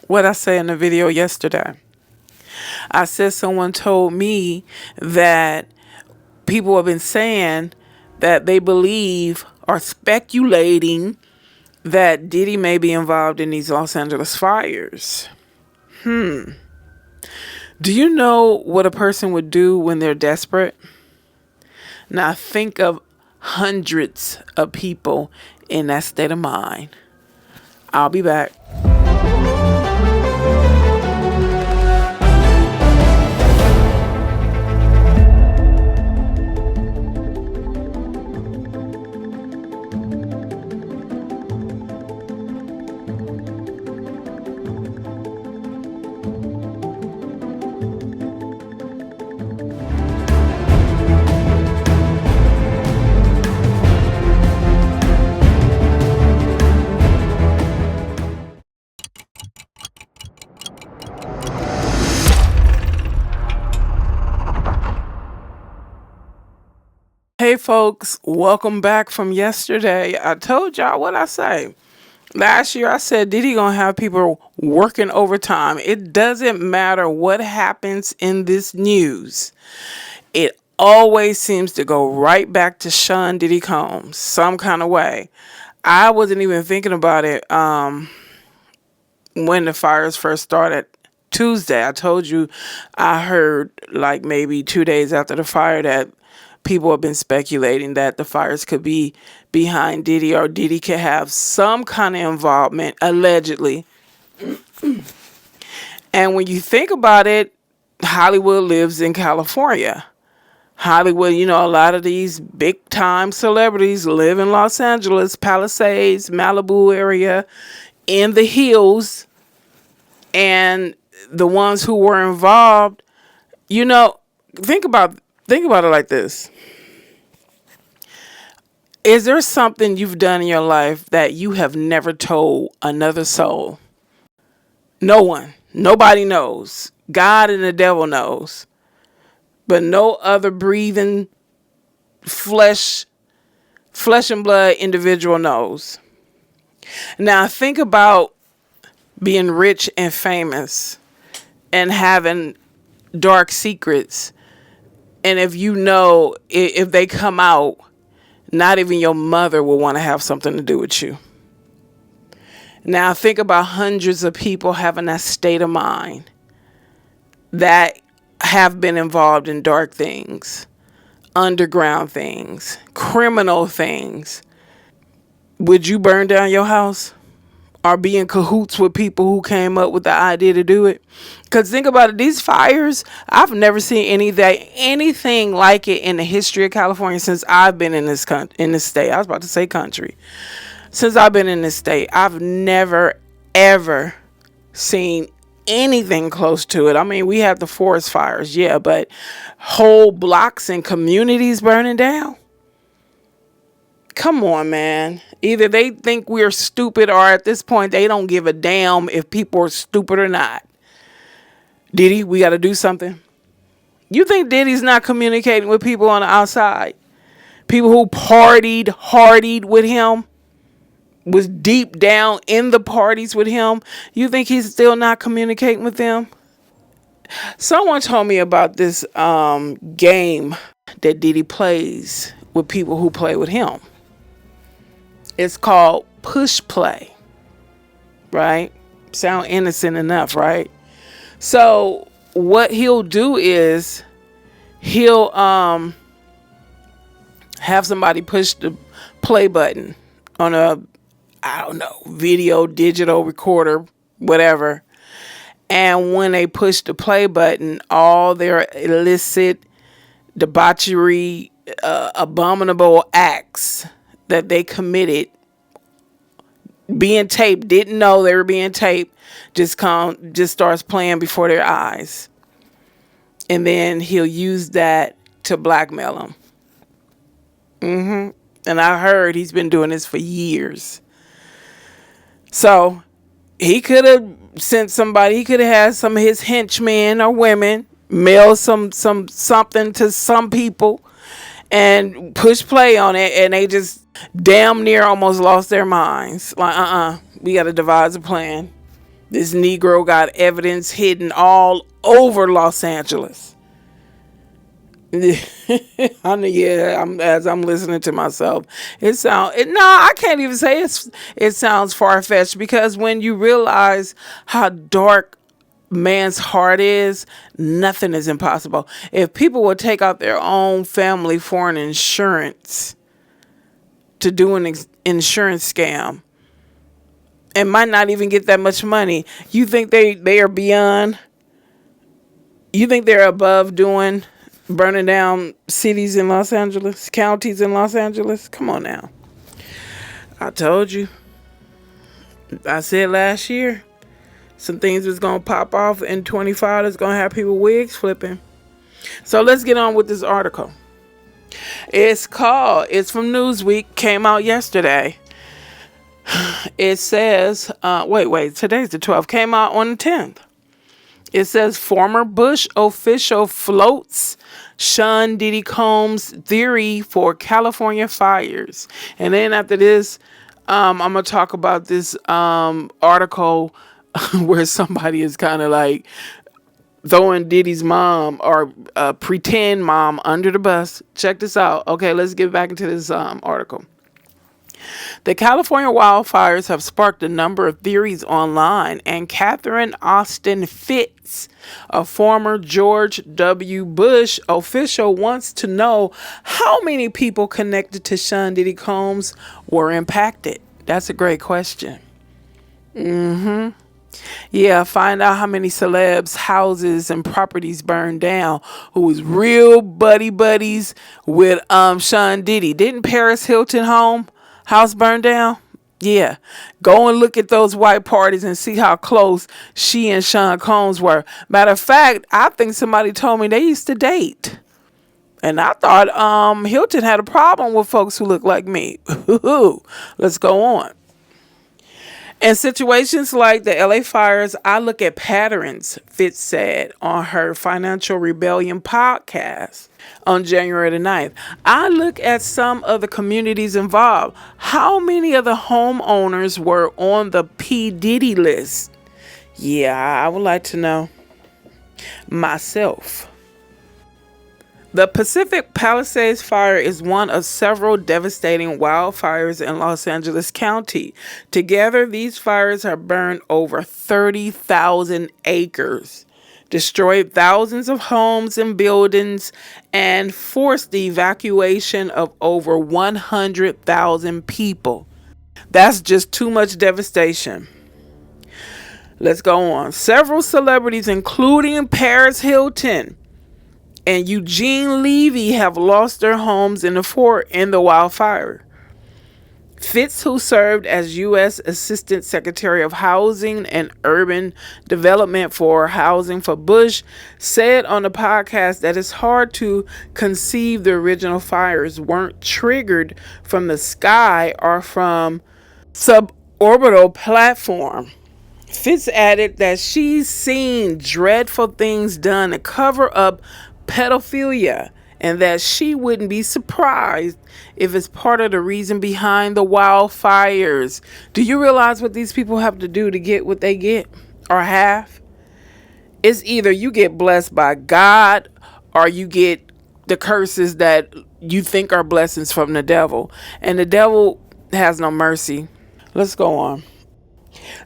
what I said in the video yesterday. I said someone told me that people have been saying that they believe or speculating that Diddy may be involved in these Los Angeles fires. Do you know what a person would do when they're desperate? Now think of hundreds of people in that state of mind. I'll be back. Hey folks, welcome back from yesterday. I told y'all what I say. Last year I said Diddy gonna have people working overtime. It doesn't matter what happens in this news. It always seems to go right back to Sean Diddy Combs some kind of way. I wasn't even thinking about it when the fires first started Tuesday. I told you I heard like maybe 2 days after the fire that people have been speculating that the fires could be behind Diddy, or Diddy could have some kind of involvement, allegedly. And when you think about it, Hollywood lives in California. Hollywood, a lot of these big time celebrities live in Los Angeles, Palisades, Malibu area, in the hills. And the ones who were involved, think about it like this. Is there something you've done in your life that you have never told another soul? No one. Nobody knows. God and the devil knows. But no other breathing flesh and blood individual knows. Now think about being rich and famous and having dark secrets. And if they come out, not even your mother will want to have something to do with you. Now think about hundreds of people having that state of mind that have been involved in dark things, underground things, criminal things. Would you burn down your house? Or be in cahoots with people who came up with the idea to do it? Because think about it, these fires, I've never seen anything like it in the history of California since I've been in this state. I was about to say country. Since I've been in this state, I've never, ever seen anything close to it. I mean, we have the forest fires, yeah, but whole blocks and communities burning down? Come on, man. Either they think we're stupid, or at this point, they don't give a damn if people are stupid or not. Diddy, we got to do something. You think Diddy's not communicating with people on the outside? People who hardied with him, was deep down in the parties with him. You think he's still not communicating with them? Someone told me about this game that Diddy plays with people who play with him. It's called push play, right? Sound innocent enough, right? So what he'll do is he'll have somebody push the play button on a, video, digital recorder, whatever. And when they push the play button, all their illicit, debauchery, abominable acts that they committed, being taped, didn't know they were being taped, just starts playing before their eyes. And then he'll use that to blackmail them. And I heard he's been doing this for years. So he could have sent somebody, he could have had some of his henchmen or women mail something to some people and push play on it, and they just damn near almost lost their minds. Like, we got to devise a plan. This Negro got evidence hidden all over Los Angeles. As I'm listening to myself, I can't even say it sounds far fetched, because when you realize how dark man's heart is, nothing is impossible. If people would take out their own family for an insurance, to do an insurance scam, and might not even get that much money, you think they are beyond? You think they're above burning down cities in Los Angeles, counties in Los Angeles? Come on now. I told you. I said last year, some things was going to pop off in 25 that's going to have people wigs flipping. So let's get on with this article. It's from Newsweek, came out yesterday. It says, today's the 12th, came out on the 10th. It says former Bush official floats Sean Diddy Combs' theory for California fires. And then after this, I'm going to talk about this article where somebody is kind of like throwing Diddy's mom, or pretend mom, under the bus. Check this out. Okay, let's get back into this article. The California wildfires have sparked a number of theories online, and Catherine Austin Fitz, a former George W. Bush official, wants to know how many people connected to Sean Diddy Combs were impacted. That's a great question. Yeah, find out how many celebs' houses and properties burned down who was real buddies with Sean Diddy. Didn't Paris Hilton house burned down? Yeah. Go and look at those white parties and see how close she and Sean Combs were. Matter of fact, I think somebody told me they used to date. And I thought Hilton had a problem with folks who look like me. Let's go on. In situations like the LA fires, I look at patterns, Fitz said on her Financial Rebellion podcast on January the 9th. I look at some of the communities involved. How many of the homeowners were on the P. Diddy list? Yeah, I would like to know myself. The Pacific Palisades fire is one of several devastating wildfires in Los Angeles County. Together, these fires have burned over 30,000 acres, destroyed thousands of homes and buildings, and forced the evacuation of over 100,000 people. That's just too much devastation. Let's go on. Several celebrities, including Paris Hilton and Eugene Levy, have lost their homes in the wildfire. Fitz, who served as U.S. Assistant Secretary of Housing and Urban Development for Housing for Bush, said on the podcast that it's hard to conceive the original fires weren't triggered from the sky or from suborbital platform. Fitz added that she's seen dreadful things done to cover up pedophilia, and that she wouldn't be surprised if it's part of the reason behind the wildfires. Do you realize what these people have to do to get what they get or have? It's either you get blessed by God or you get the curses that you think are blessings from the devil. And the devil has no mercy. Let's go on.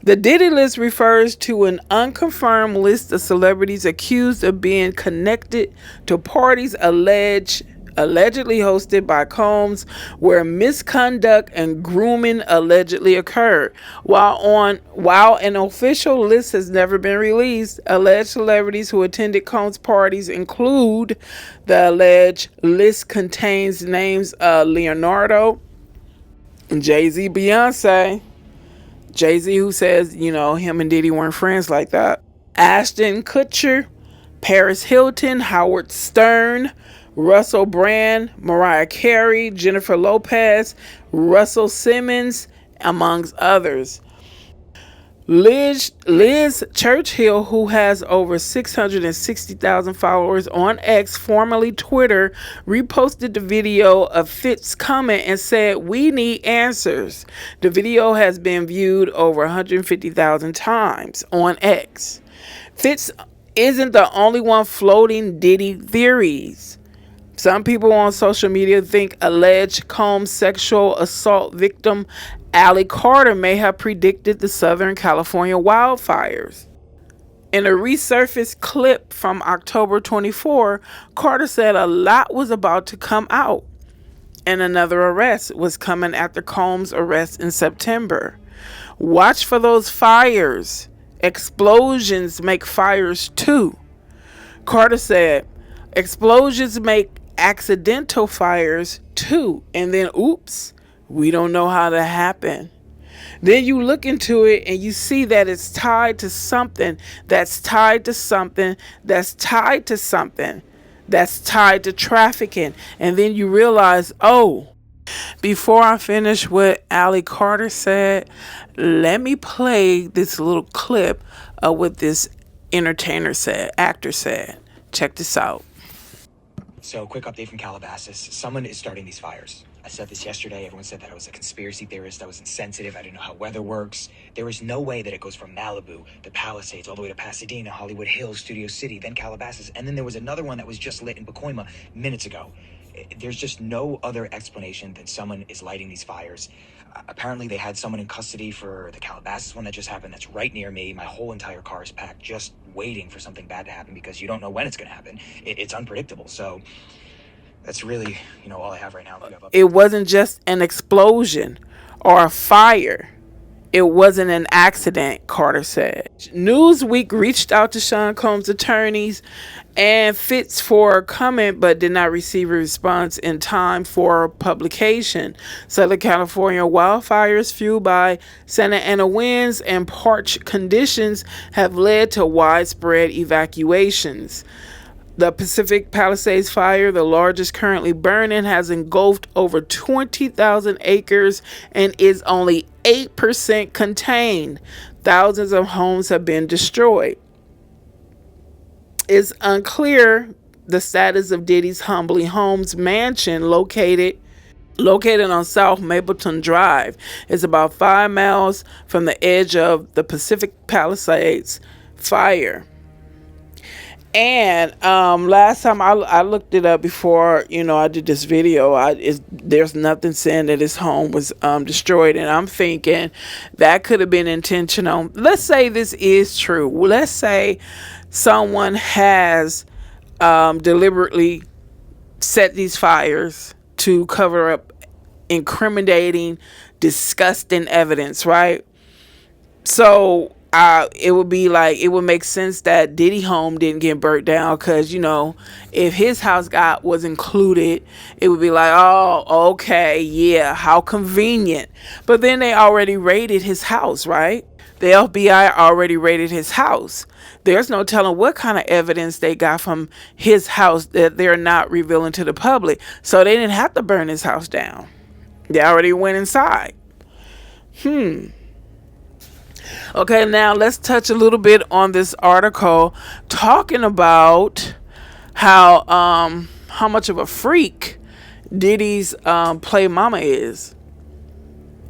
The Diddy list refers to an unconfirmed list of celebrities accused of being connected to parties allegedly hosted by Combs, where misconduct and grooming allegedly occurred. While an official list has never been released, alleged celebrities who attended Combs parties include: the alleged list contains names of Leonardo, Jay-Z, Beyonce. Jay-Z, who says, him and Diddy weren't friends like that. Ashton Kutcher, Paris Hilton, Howard Stern, Russell Brand, Mariah Carey, Jennifer Lopez, Russell Simmons, amongst others. Liz Churchill, who has over 660,000 followers on X, formerly Twitter, reposted the video of Fitz' comment and said, "We need answers." The video has been viewed over 150,000 times on X. Fitz isn't the only one floating Diddy theories. Some people on social media think alleged Combs sexual assault victim Allie Carter may have predicted the Southern California wildfires. In a resurfaced clip from October 24, Carter said a lot was about to come out, and another arrest was coming after Combs' arrest in September. Watch for those fires. Explosions make fires too. Carter said, explosions make accidental fires too. And then, oops, we don't know how that happened. Then you look into it and you see that it's tied to something that's tied to something that's tied to something that's tied to trafficking. And then you realize, oh, before I finish what Allie Carter said, let me play this little clip of what this actor said. Check this out. So, quick update from Calabasas. Someone is starting these fires. I said this yesterday. Everyone said that I was a conspiracy theorist. I was insensitive. I didn't know how weather works. There is no way that it goes from Malibu, the Palisades, all the way to Pasadena, Hollywood Hills, Studio City, then Calabasas. And then there was another one that was just lit in Pacoima minutes ago. There's just no other explanation than someone is lighting these fires. Apparently, they had someone in custody for the Calabasas one that just happened. That's right near me. My whole entire car is packed, just waiting for something bad to happen because you don't know when it's going to happen. It's unpredictable. So that's really, all I have right now. It wasn't just an explosion or a fire. It wasn't an accident, Carter said. Newsweek reached out to Sean Combs' attorneys and Fitz for comment, but did not receive a response in time for publication. Southern California wildfires fueled by Santa Ana winds and parched conditions have led to widespread evacuations. The Pacific Palisades fire, the largest currently burning, has engulfed over 20,000 acres and is only 8% contained. Thousands of homes have been destroyed. It's unclear the status of Diddy's Humbly Homes mansion located on South Mapleton Drive. It's about 5 miles from the edge of the Pacific Palisades fire. And last time I looked it up before, I did this video, there's nothing saying that his home was destroyed. And I'm thinking that could have been intentional. Let's say this is true. Let's say someone has deliberately set these fires to cover up incriminating, disgusting evidence, right? So it would make sense that Diddy home didn't get burnt down because, if his house was included, it would be like, oh, okay, yeah, how convenient. But then they already raided his house, right? The FBI already raided his house. There's no telling what kind of evidence they got from his house that they're not revealing to the public. So they didn't have to burn his house down. They already went inside. Okay, now let's touch a little bit on this article talking about how much of a freak Diddy's play mama is.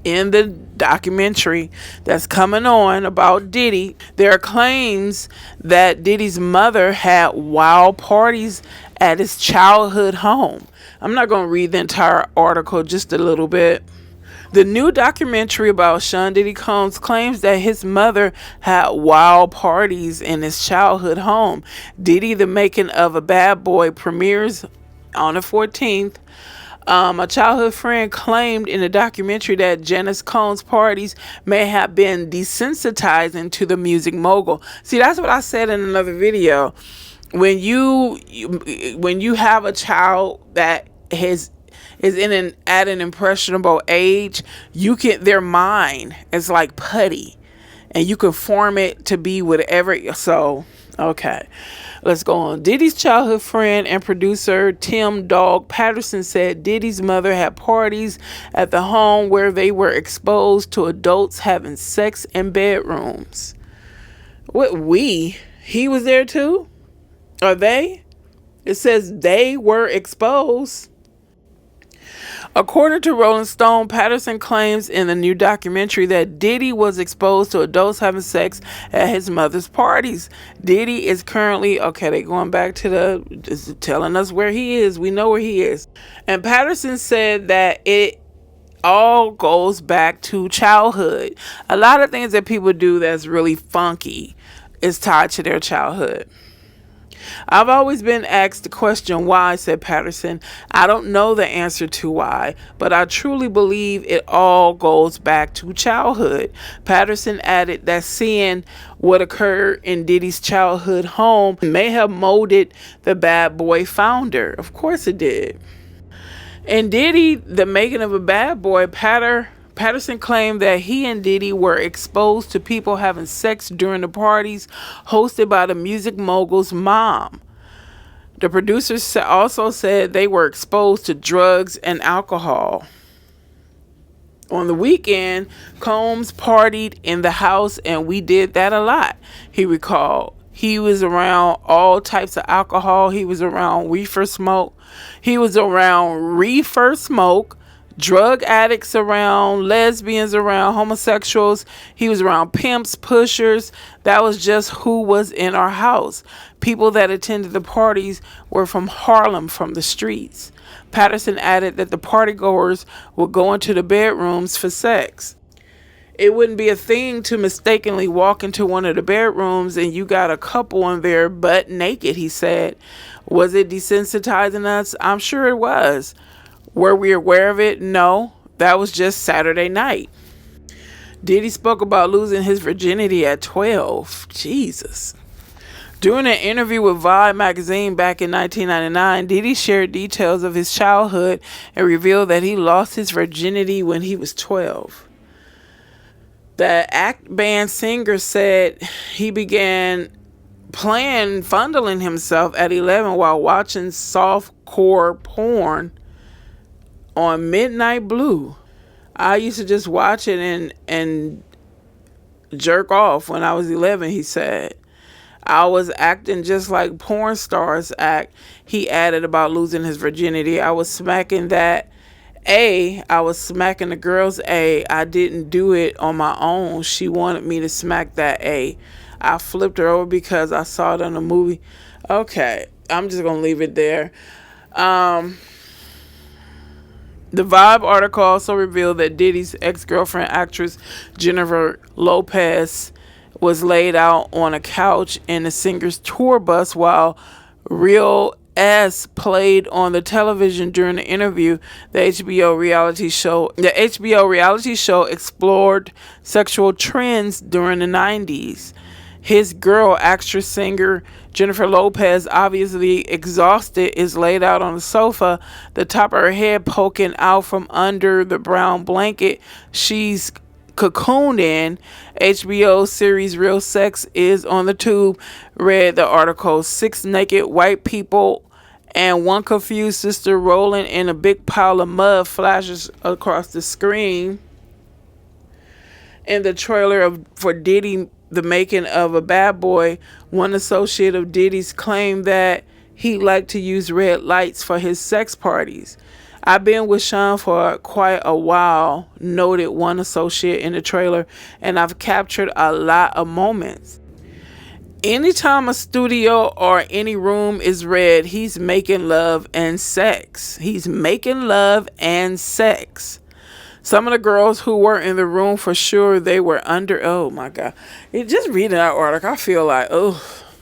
In the documentary that's coming on about Diddy, there are claims that Diddy's mother had wild parties at his childhood home. I'm not going to read the entire article, just a little bit. The new documentary about Sean Diddy Combs claims that his mother had wild parties in his childhood home. Diddy, the Making of a Bad Boy, premieres on the 14th. A childhood friend claimed in the documentary that Janice Combs' parties may have been desensitizing to the music mogul. See, that's what I said in another video. When you have a child that is at an impressionable age, their mind is like putty, and you can form it to be whatever. So Okay, let's go on. Diddy's childhood friend and producer Tim Dog Patterson said Diddy's mother had parties at the home where they were exposed to adults having sex in bedrooms. What, we? He was there too? Are they? It says they were exposed. According to Rolling Stone, Patterson claims in the new documentary that Diddy was exposed to adults having sex at his mother's parties. Diddy is currently, okay, they going back to just telling us where he is. We know where he is. And Patterson said that it all goes back to childhood. A lot of things that people do that's really funky is tied to their childhood. I've always been asked the question why, said Patterson. I don't know the answer to why, but I truly believe it all goes back to childhood. Patterson added that seeing what occurred in Diddy's childhood home may have molded the bad boy founder. Of course it did. And Diddy, the making of a bad boy, Patterson claimed that he and Diddy were exposed to people having sex during the parties hosted by the music mogul's mom. The producers also said they were exposed to drugs and alcohol. On the weekend, Combs partied in the house, and we did that a lot, he recalled. He was around all types of alcohol. He was around reefer smoke. Drug addicts around, lesbians around, homosexuals. He was around pimps, pushers. That was just who was in our house. People that attended the parties were from Harlem, from the streets. Patterson added that the partygoers would go into the bedrooms for sex. It wouldn't be a thing to mistakenly walk into one of the bedrooms and you got a couple in there butt naked, he said. Was it desensitizing us? I'm sure it was. Were we aware of it? No. That was just Saturday night. Diddy spoke about losing his virginity at 12. Jesus. During an interview with Vibe magazine back in 1999, Diddy shared details of his childhood and revealed that he lost his virginity when he was 12. The act band singer said he began fondling himself at 11 while watching softcore porn on Midnight Blue. I used to just watch it and jerk off when I was 11, he said. I was acting just like porn stars act. He added about losing his virginity. I was smacking the girl's A. I didn't do it on my own. She wanted me to smack that A. I flipped her over because I saw it on a movie. Okay, I'm just going to leave it there. The Vibe article also revealed that Diddy's ex-girlfriend, actress Jennifer Lopez, was laid out on a couch in the singer's tour bus while Real S played on the television during the interview. The HBO reality show explored sexual trends during the 90s. His girl, actress singer Jennifer Lopez, obviously exhausted, is laid out on the sofa, the top of her head poking out from under the brown blanket she's cocooned in. HBO series Real Sex is on the tube, read the article. 6 naked white people and one confused sister rolling in a big pile of mud flashes across the screen. In the trailer for Diddy, the making of a bad boy, one associate of Diddy's claimed that he liked to use red lights for his sex parties. I've been with Sean for quite a while, noted one associate in the trailer, and I've captured a lot of moments. Anytime a studio or any room is red, he's making love and sex. Some of the girls who were in the room, for sure, they were under. Oh my God. Just reading that article, I feel like,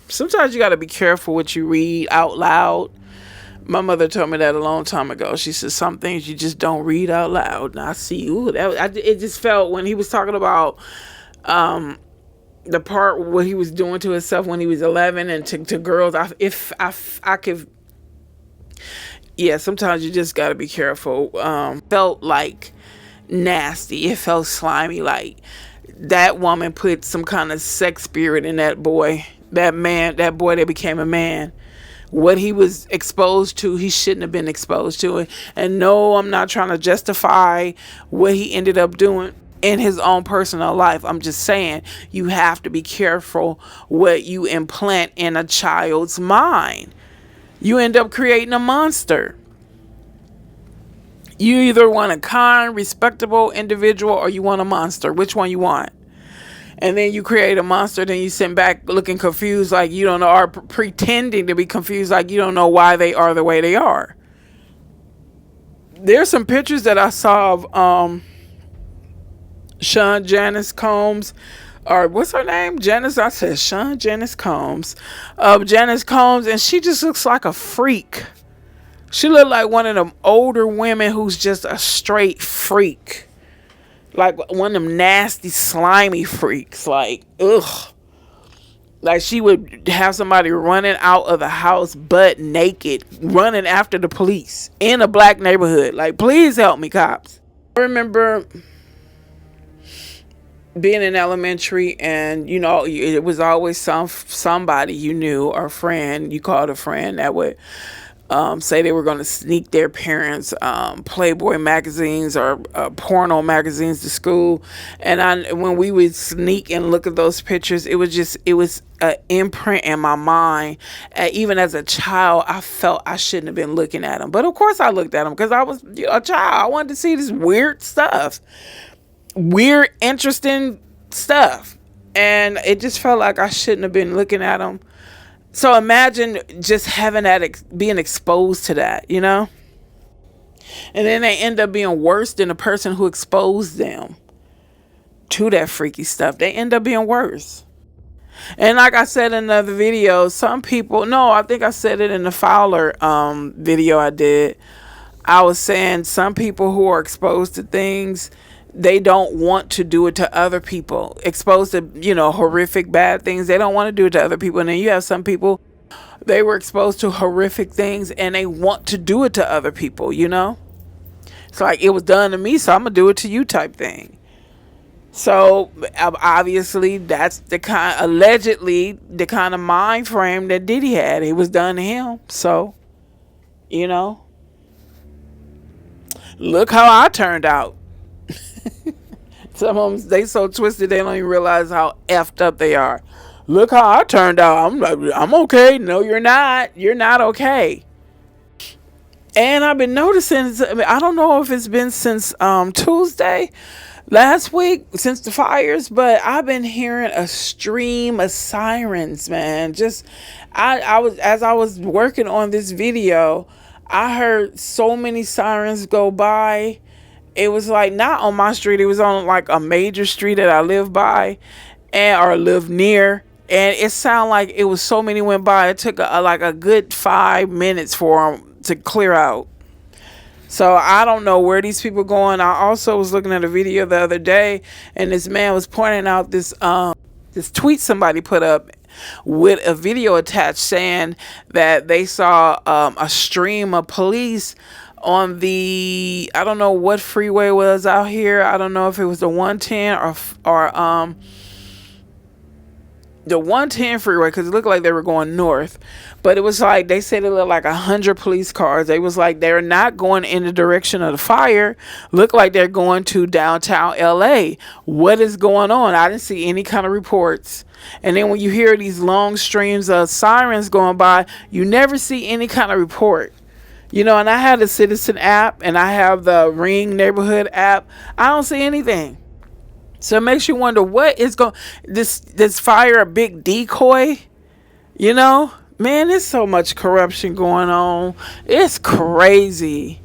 sometimes you got to be careful what you read out loud. My mother told me that a long time ago. She said some things you just don't read out loud. And I see, it just felt when he was talking about the part what he was doing to himself when he was 11 and to girls. Sometimes you just got to be careful. Felt like nasty. It felt slimy, like that woman put some kind of sex spirit in that boy. That man, that boy that became a man, what he was exposed to, he shouldn't have been exposed to it. And no, I'm not trying to justify what he ended up doing in his own personal life. I'm just saying you have to be careful what you implant in a child's mind. You end up creating a monster. You either want a kind, respectable individual, or you want a monster. Which one you want? And then you create a monster, then you sit back looking confused like you don't know, or pretending to be confused like you don't know why they are the way they are. There's some pictures that I saw of Janice Combs, or what's her name? Janice. I said Janice Combs. Janice Combs, and she just looks like a freak. She looked like one of them older women who's just a straight freak. Like one of them nasty, slimy freaks. Like, ugh. Like she would have somebody running out of the house butt naked, running after the police in a black neighborhood. Like, please help me, cops. I remember being in elementary, and you know, it was always somebody you knew, or friend you called a friend, that would say they were going to sneak their parents Playboy magazines or porno magazines to school. And when we would sneak and look at those pictures, it was an imprint in my mind. Even as a child, I felt I shouldn't have been looking at them, but of course I looked at them because I was a child. I wanted to see this weird stuff, weird, interesting stuff, and it just felt like I shouldn't have been looking at them. So imagine just having that, being exposed to that, you know? And then they end up being worse than the person who exposed them to that freaky stuff. They end up being worse. And like I said in another video, some people, no, I think I said it in the Fowler video I did. I was saying some people who are exposed to things, they don't want to do it to other people. Exposed to, you know, horrific bad things, they don't want to do it to other people. And then you have some people, they were exposed to horrific things and they want to do it to other people, you know? It's like, it was done to me, so I'm going to do it to you type thing. So obviously that's allegedly the kind of mind frame that Diddy had. It was done to him. So, you know, look how I turned out. Some of them, they so twisted they don't even realize how effed up they are. Look how I turned out. I'm okay. No, you're not. You're not okay. And I've been noticing, I don't know if it's been since Tuesday last week, since the fires, but I've been hearing a stream of sirens, man. Just as I was working on this video, I heard so many sirens go by. It was like not on my street. It was on like a major street that I live by or live near. And it sounded like it was so many went by. It took like a good 5 minutes for them to clear out. So I don't know where these people going. I also was looking at a video the other day, and this man was pointing out this tweet somebody put up with a video attached saying that they saw a stream of police on the, I don't know what freeway was out here. I don't know if it was the 110 or the 110 freeway, because it looked like they were going north, but it was like, they said it looked like 100 police cars. They was like, they're not going in the direction of the fire. Look like they're going to downtown LA. What is going on? I didn't see any kind of reports. And then when you hear these long streams of sirens going by, you never see any kind of report. You know, and I have the Citizen app and I have the Ring neighborhood app. I don't see anything. So it makes you wonder, what is going, this fire a big decoy? You know, man, there's so much corruption going on. It's crazy.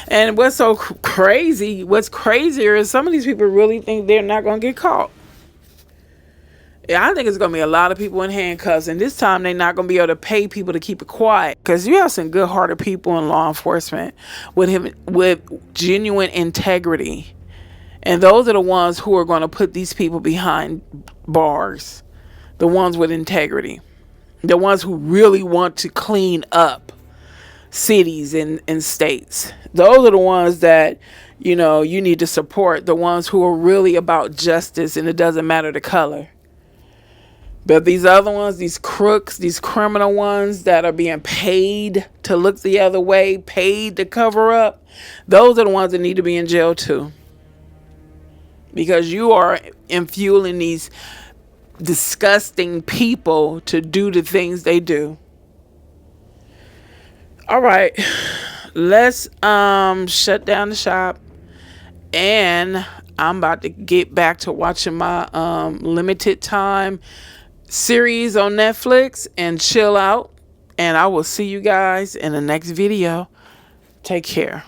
And what's crazier is some of these people really think they're not going to get caught. Yeah, I think it's going to be a lot of people in handcuffs, and this time they're not going to be able to pay people to keep it quiet, because you have some good-hearted people in law enforcement with genuine integrity, and those are the ones who are going to put these people behind bars, the ones with integrity, the ones who really want to clean up cities and states. Those are the ones that, you know, you need to support, the ones who are really about justice, and it doesn't matter the color. But these other ones, these crooks, these criminal ones that are being paid to look the other way, paid to cover up, those are the ones that need to be in jail too. Because you are fueling these disgusting people to do the things they do. All right. Let's shut down the shop. And I'm about to get back to watching my limited time series on Netflix and chill out. And I will see you guys in the next video. Take care.